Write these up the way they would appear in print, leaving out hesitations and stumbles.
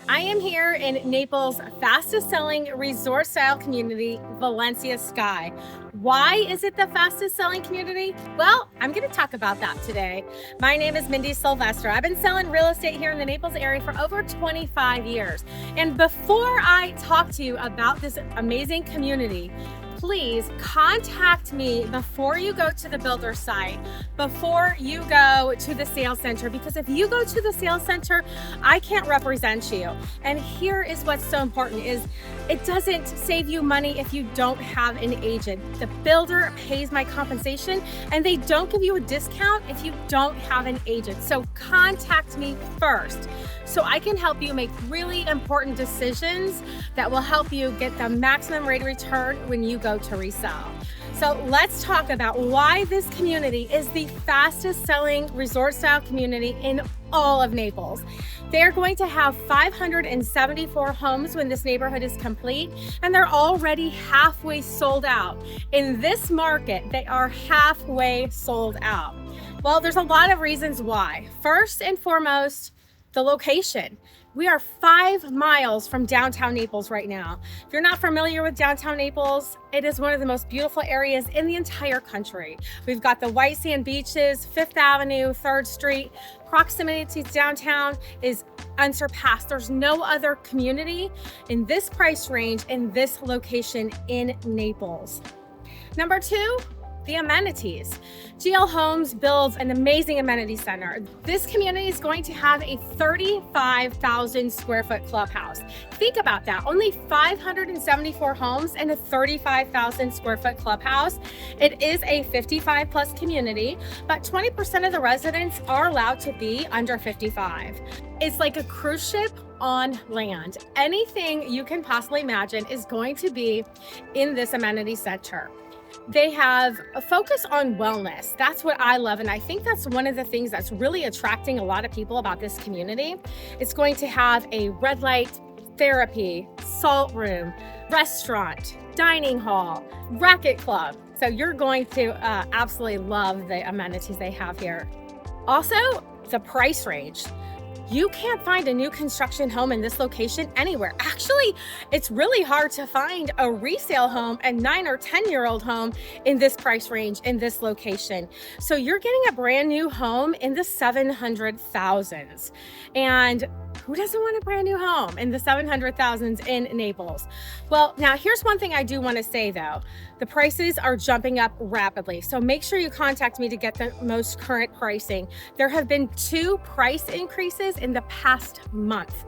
I am here in Naples' fastest selling resort style community, Valencia Sky. Why is it the fastest selling community? Well, I'm going to talk about that today. My name is Mindy Sylvester. I've been selling real estate here in the Naples area for over 25 years. And before I talk to you about this amazing community, please contact me before you go to the builder site, before you go to the sales center, because if you go to the sales center, I can't represent you. And here is what's so important is it doesn't save you money if you don't have an agent. The builder pays my compensation and they don't give you a discount if you don't have an agent. So contact me first so I can help you make really important decisions that will help you get the maximum rate of return when you go to resell. So let's talk about why this community is the fastest selling resort style community in all of Naples. They're going to have 574 homes when this neighborhood is complete, and they're already halfway sold out. In this market, they are halfway sold out. Well, there's a lot of reasons why. First and foremost, the location. We are 5 miles from downtown Naples right now. If you're not familiar with downtown Naples, it is one of the most beautiful areas in the entire country. We've got the white sand beaches, 5th Avenue, 3rd Street. Proximity to downtown is unsurpassed. There's no other community in this price range in this location in Naples. Number 2, the amenities. GL Homes builds an amazing amenity center. This community is going to have a 35,000 square foot clubhouse. Think about that, only 574 homes and a 35,000 square foot clubhouse. It is a 55 plus community, but 20% of the residents are allowed to be under 55. It's like a cruise ship on land. Anything you can possibly imagine is going to be in this amenity center. They have a focus on wellness. That's what I love. And I think that's one of the things that's really attracting a lot of people about this community. It's going to have a red light therapy, salt room, restaurant, dining hall, racket club. So you're going to absolutely love the amenities they have here. Also, the price range. You can't find a new construction home in this location anywhere. Actually, it's really hard to find a resale home, a 9 or 10-year-old home in this price range in this location. So you're getting a brand new home in the 700,000s. And who doesn't want a brand new home in the 700,000s in Naples? Well, now here's one thing I do want to say though. The prices are jumping up rapidly. So make sure you contact me to get the most current pricing. There have been 2 price increases in the past month.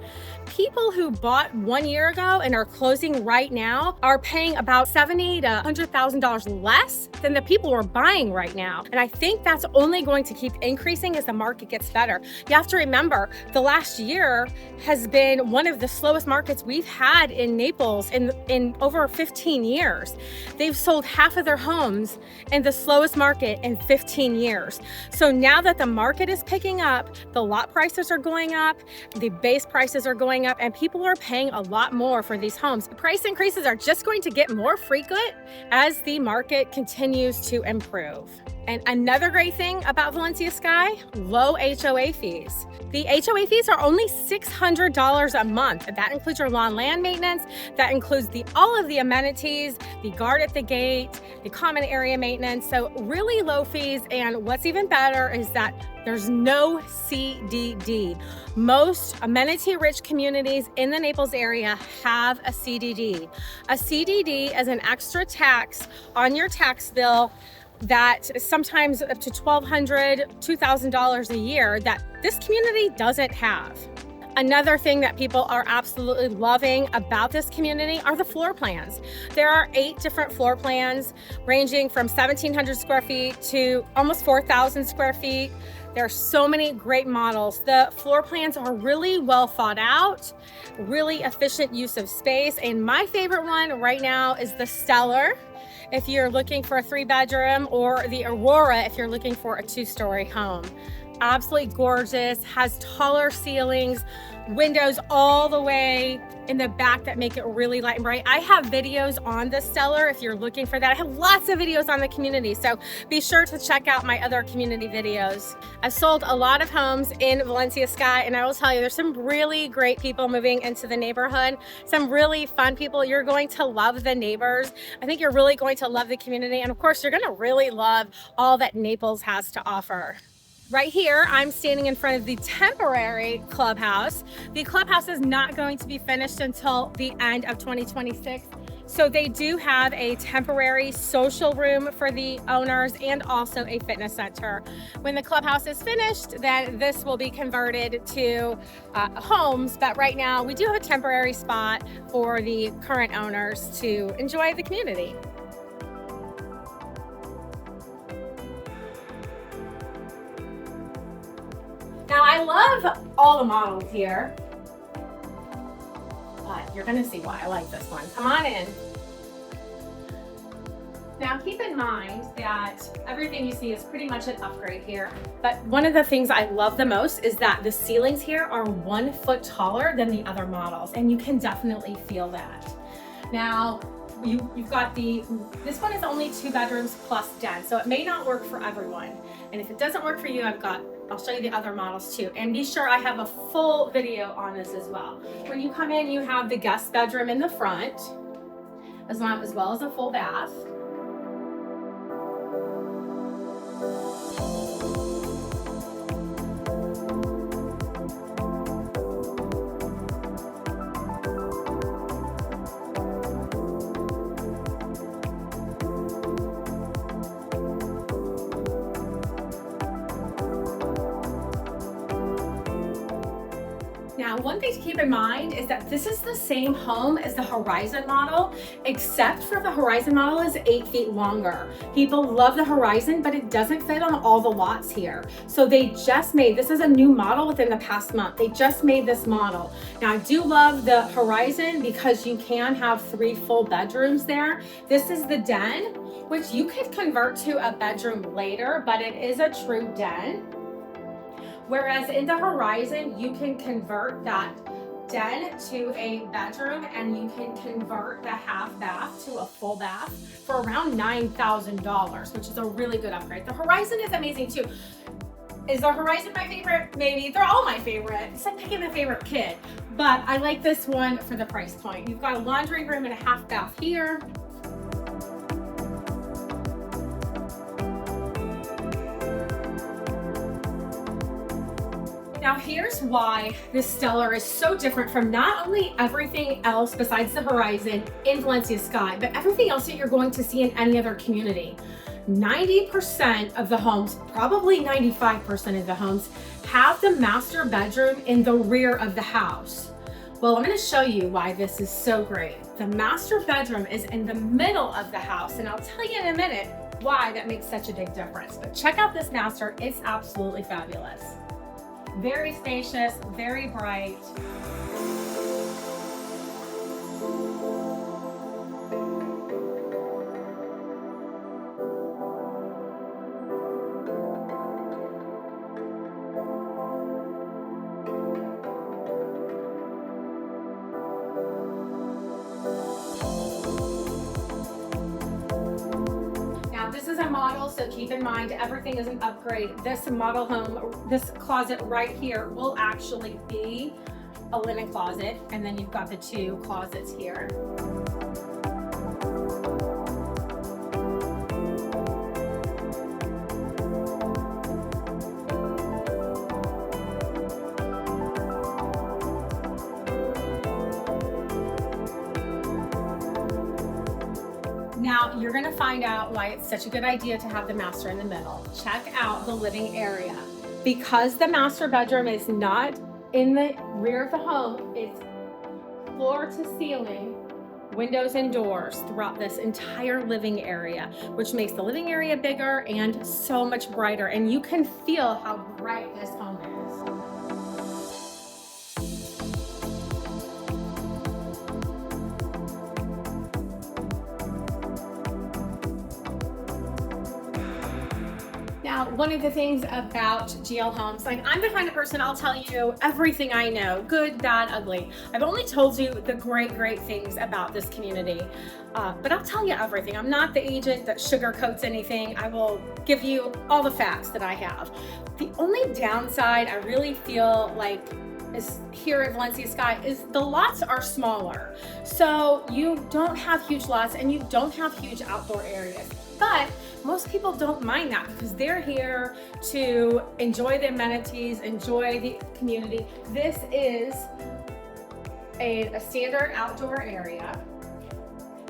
People who bought 1 year ago and are closing right now are paying about $70,000 to $100,000 less than the people who are buying right now. And I think that's only going to keep increasing as the market gets better. You have to remember the last year has been one of the slowest markets we've had in Naples in over 15 years. They've sold half of their homes in the slowest market in 15 years. So now that the market is picking up, the lot prices are going up, the base prices are going up, and people are paying a lot more for these homes. The price increases are just going to get more frequent as the market continues to improve. And another great thing about Valencia Sky, low HOA fees. The HOA fees are only $600 a month. That includes your lawn land maintenance. That includes all of the amenities, the guard at the gate, the common area maintenance. So really low fees. And what's even better is that there's no CDD. Most amenity-rich communities in the Naples area have a CDD. A CDD is an extra tax on your tax bill that is sometimes up to $1,200, $2,000 a year that this community doesn't have. Another thing that people are absolutely loving about this community are the floor plans. There are 8 different floor plans ranging from 1,700 square feet to almost 4,000 square feet. There are so many great models. The floor plans are really well thought out, really efficient use of space. And my favorite one right now is the Stellar, if you're looking for a 3-bedroom, or the Aurora if you're looking for a 2-story home. Absolutely gorgeous, has taller ceilings, windows all the way in the back that make it really light and bright. I have videos on the Stellar if you're looking for that. I have lots of videos on the community, so be sure to check out my other community videos. I've sold a lot of homes in Valencia Sky, and I will tell you, there's some really great people moving into the neighborhood, some really fun people. You're going to love the neighbors. I think you're really going to love the community, and of course, you're gonna really love all that Naples has to offer. Right here, I'm standing in front of the temporary clubhouse. The clubhouse is not going to be finished until the end of 2026. So they do have a temporary social room for the owners and also a fitness center. When the clubhouse is finished, then this will be converted to homes. But right now, we do have a temporary spot for the current owners to enjoy the community. Now, I love all the models here, but you're gonna see why I like this one. Come on in. Now, keep in mind that everything you see is pretty much an upgrade here, but one of the things I love the most is that the ceilings here are 1 foot taller than the other models, and you can definitely feel that. Now, you've got this one is only 2 bedrooms plus den, so it may not work for everyone. And if it doesn't work for you, I'll show you the other models too. And be sure I have a full video on this as well. When you come in, you have the guest bedroom in the front, as well as a full bath. Now, one thing to keep in mind is that this is the same home as the Horizon model, except for the Horizon model is 8 feet longer. People love the Horizon, but it doesn't fit on all the lots here. So this is a new model within the past month. They just made this model. Now, I do love the Horizon because you can have 3 full bedrooms there. This is the den, which you could convert to a bedroom later, but it is a true den. Whereas in the Horizon, you can convert that den to a bedroom and you can convert the half bath to a full bath for around $9,000, which is a really good upgrade. The Horizon is amazing too. Is the Horizon my favorite? Maybe. They're all my favorite. It's like picking a favorite kid. But I like this one for the price point. You've got a laundry room and a half bath here. Now here's why this Stellar is so different from not only everything else besides the Horizon in Valencia Sky, but everything else that you're going to see in any other community. 90% of the homes, probably 95% of the homes, have the master bedroom in the rear of the house. Well, I'm going to show you why this is so great. The master bedroom is in the middle of the house, and I'll tell you in a minute why that makes such a big difference. But check out this master. It's absolutely fabulous. Very spacious, very bright. This is a model, so keep in mind everything is an upgrade. This model home, this closet right here will actually be a linen closet, and then you've got the 2 closets here. Now, you're gonna find out why it's such a good idea to have the master in the middle. Check out the living area. Because the master bedroom is not in the rear of the home, it's floor to ceiling, windows and doors throughout this entire living area, which makes the living area bigger and so much brighter. And you can feel how bright this home is. Now, one of the things about GL Homes, like I'm the kind of person, I'll tell you everything I know, good, bad, ugly. I've only told you the great things about this community, but I'll tell you everything. I'm not the agent that sugarcoats anything. I will give you all the facts that I have. The only downside I really feel like is here at Valencia Sky is the lots are smaller. So you don't have huge lots and you don't have huge outdoor areas. But most people don't mind that because they're here to enjoy the amenities, enjoy the community. This is a standard outdoor area.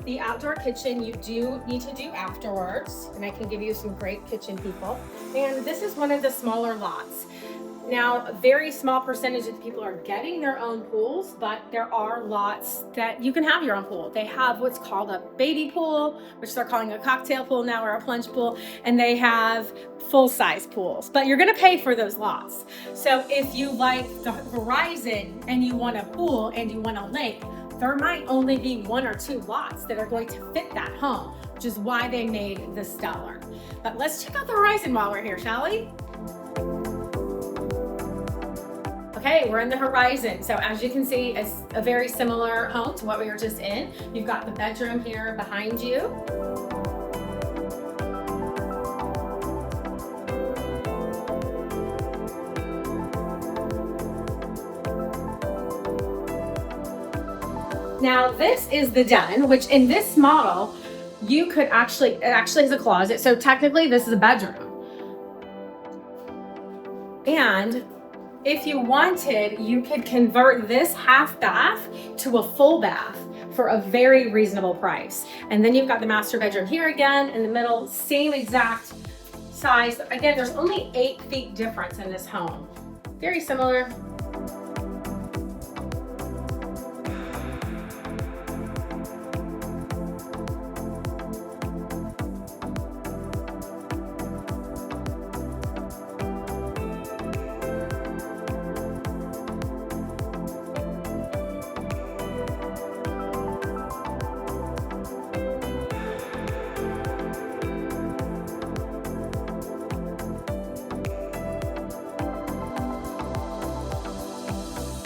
The outdoor kitchen you do need to do afterwards, and I can give you some great kitchen people. And this is one of the smaller lots. Now, a very small percentage of the people are getting their own pools, but there are lots that you can have your own pool. They have what's called a baby pool, which they're calling a cocktail pool now, or a plunge pool, and they have full-size pools, but you're gonna pay for those lots. So if you like the horizon and you want a pool and you want a lake, there might only be 1 or 2 lots that are going to fit that home, which is why they made the stellar. But let's check out the horizon while we're here, shall we? Okay, we're in the horizon. So as you can see, it's a very similar home to what we were just in. You've got the bedroom here behind you. Now this is the den, which in this model, you could it actually has a closet. So technically this is a bedroom. And if you wanted, you could convert this half bath to a full bath for a very reasonable price. And then you've got the master bedroom here again in the middle, same exact size. Again, there's only 8 feet difference in this home. Very similar.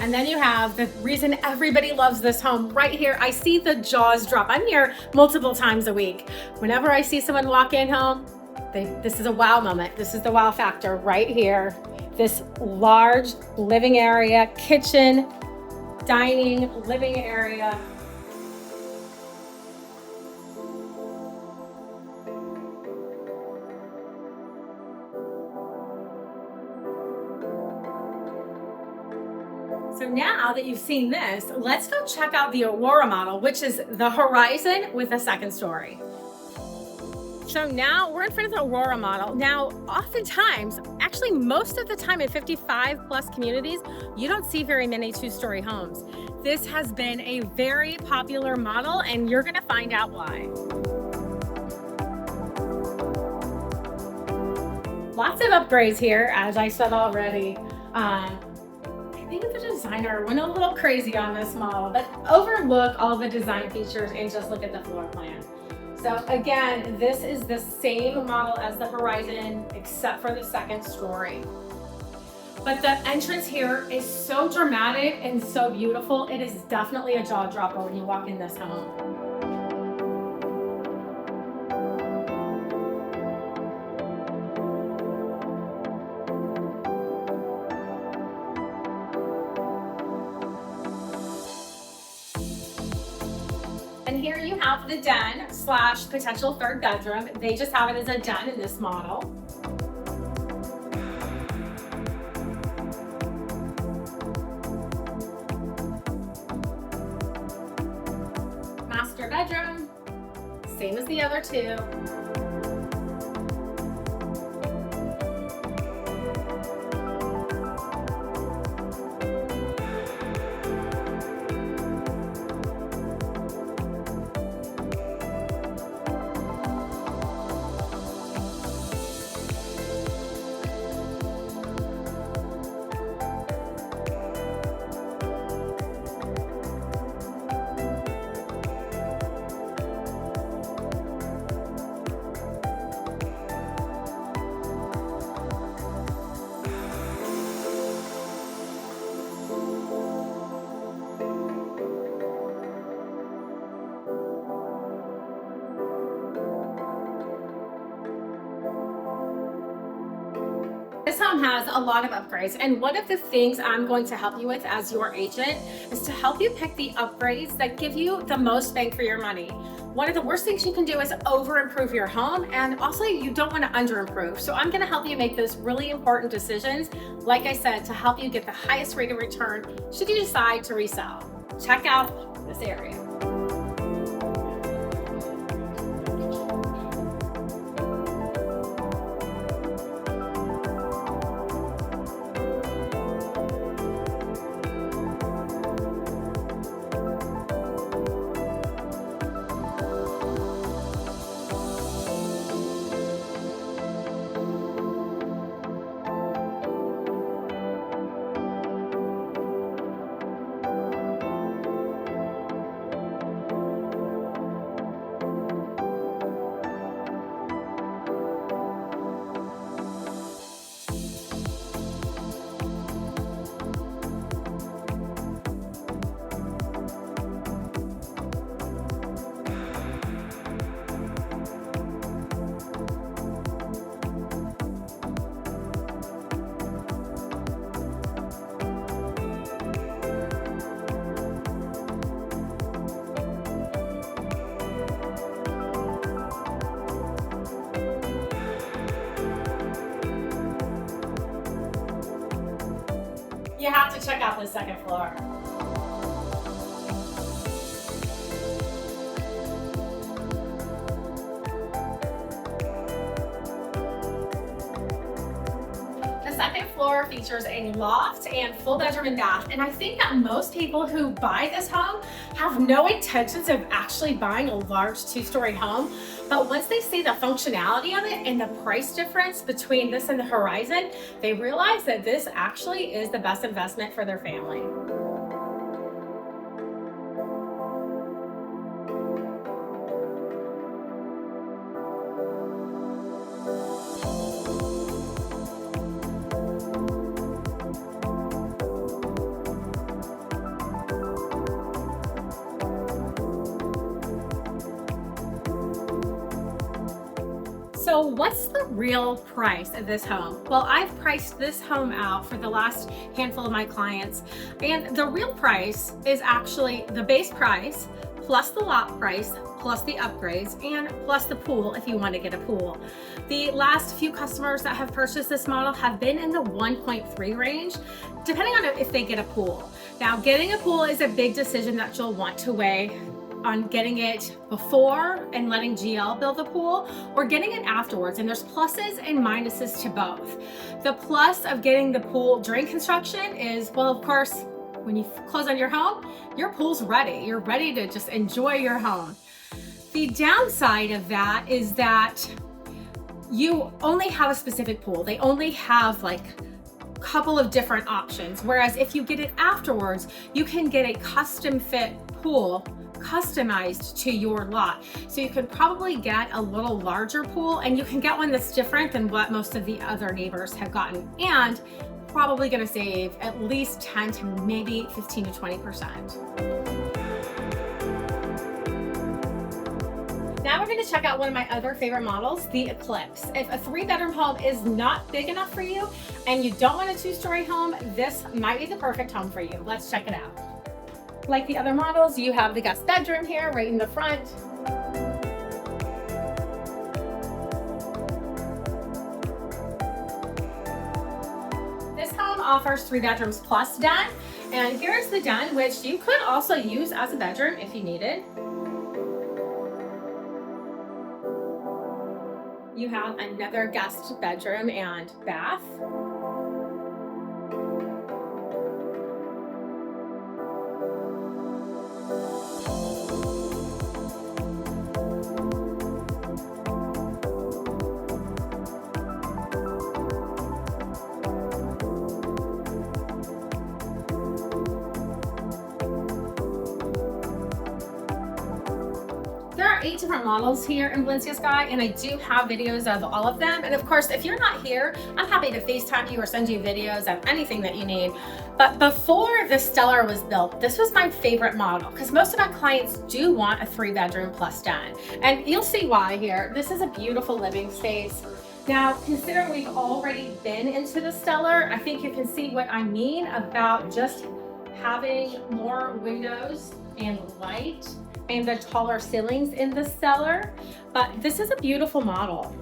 And then you have the reason everybody loves this home right here. I see the jaws drop. I'm here multiple times a week. Whenever I see someone walk in home, this is a wow moment. This is the wow factor right here. This large living area, kitchen, dining, living area. So now that you've seen this, let's go check out the Aurora model, which is the horizon with a second story. So now we're in front of the Aurora model. Now, oftentimes, actually most of the time in 55 plus communities, you don't see very many 2-story homes. This has been a very popular model and you're gonna find out why. Lots of upgrades here, as I said already. I think the designer went a little crazy on this model, but overlook all the design features and just look at the floor plan. So again, this is the same model as the Horizon, except for the second story. But the entrance here is so dramatic and so beautiful. It is definitely a jaw dropper when you walk in this home. And here you have the den / potential third bedroom. They just have it as a den in this model. Master bedroom, same as the other two. home has a lot of upgrades, and one of the things I'm going to help you with as your agent is to help you pick the upgrades that give you the most bang for your money. One of the worst things you can do is over improve your home, and also you don't want to under improve. So I'm going to help you make those really important decisions, like I said, to help you get the highest rate of return should you decide to resell. Check out this area. You have to check out the second floor. The second floor features a loft and full bedroom and bath, and I think that most people who buy this home have no intentions of actually buying a large two-story home, but once they see the functionality of it and the price difference between this and the Horizon, they realize that this actually is the best investment for their family. So what's the real price of this home? Well, I've priced this home out for the last handful of my clients, and the real price is actually the base price plus the lot price plus the upgrades and plus the pool if you want to get a pool. The last few customers that have purchased this model have been in the 1.3 range, depending on if they get a pool. Now, getting a pool is a big decision that you'll want to weigh on getting it before and letting GL build the pool, or getting it afterwards, and there's pluses and minuses to both. The plus of getting the pool during construction is, well, of course, when you close on your home, your pool's ready. You're ready to just enjoy your home. The downside of that is that you only have a specific pool. They only have like a couple of different options, whereas if you get it afterwards, you can get a custom fit pool customized to your lot. So you can probably get a little larger pool, and you can get one that's different than what most of the other neighbors have gotten, and probably going to save at least 10 to maybe 15 to 20%. Now we're going to check out one of my other favorite models, the Eclipse. If a 3-bedroom home is not big enough for you and you don't want a 2-story home, this might be the perfect home for you. Let's check it out. Like the other models, you have the guest bedroom here right in the front. This home offers 3 bedrooms plus den, and here's the den, which you could also use as a bedroom if you needed. You have another guest bedroom and bath. There are 8 different models here in Valencia Sky, and I do have videos of all of them. And of course, if you're not here, I'm happy to FaceTime you or send you videos of anything that you need. But before the Stellar was built, this was my favorite model because most of my clients do want a 3-bedroom plus den. And you'll see why here. This is a beautiful living space. Now, considering we've already been into the stellar, I think you can see what I mean about just having more windows and light and the taller ceilings in the stellar. But this is a beautiful model.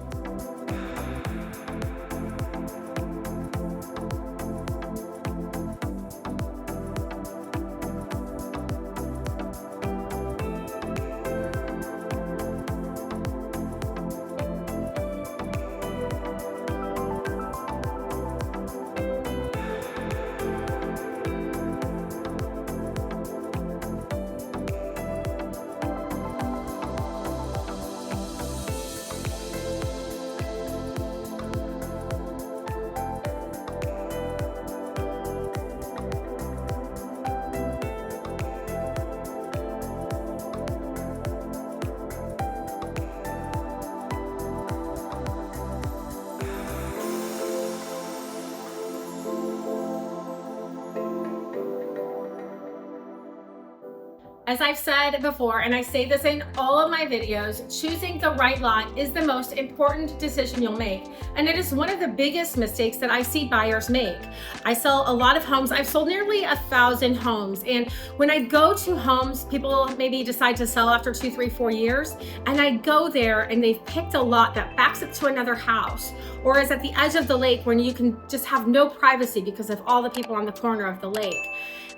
As I've said before, and I say this in all of my videos, choosing the right lot is the most important decision you'll make. And it is one of the biggest mistakes that I see buyers make. I sell a lot of homes. I've sold nearly 1,000 homes. And when I go to homes, people maybe decide to sell after 2, 3, 4 years. And I go there and they've picked a lot that backs up to another house or is at the edge of the lake when you can just have no privacy because of all the people on the corner of the lake.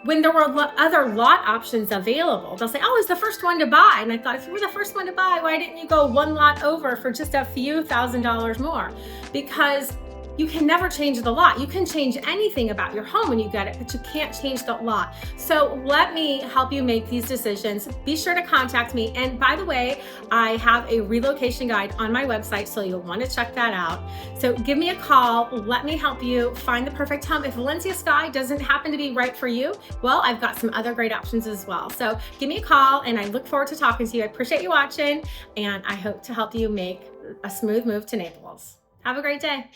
When there were other lot options available, they'll say, oh, it's the first one to buy. And I thought, if you were the first one to buy, why didn't you go one lot over for just a few $1,000s more? Because you can never change the lot. You can change anything about your home when you get it, but you can't change the lot. So let me help you make these decisions. Be sure to contact me. And by the way, I have a relocation guide on my website, so you'll want to check that out. So give me a call. Let me help you find the perfect home. If Valencia Sky doesn't happen to be right for you, well, I've got some other great options as well. So give me a call, and I look forward to talking to you. I appreciate you watching, and I hope to help you make a smooth move to Naples. Have a great day.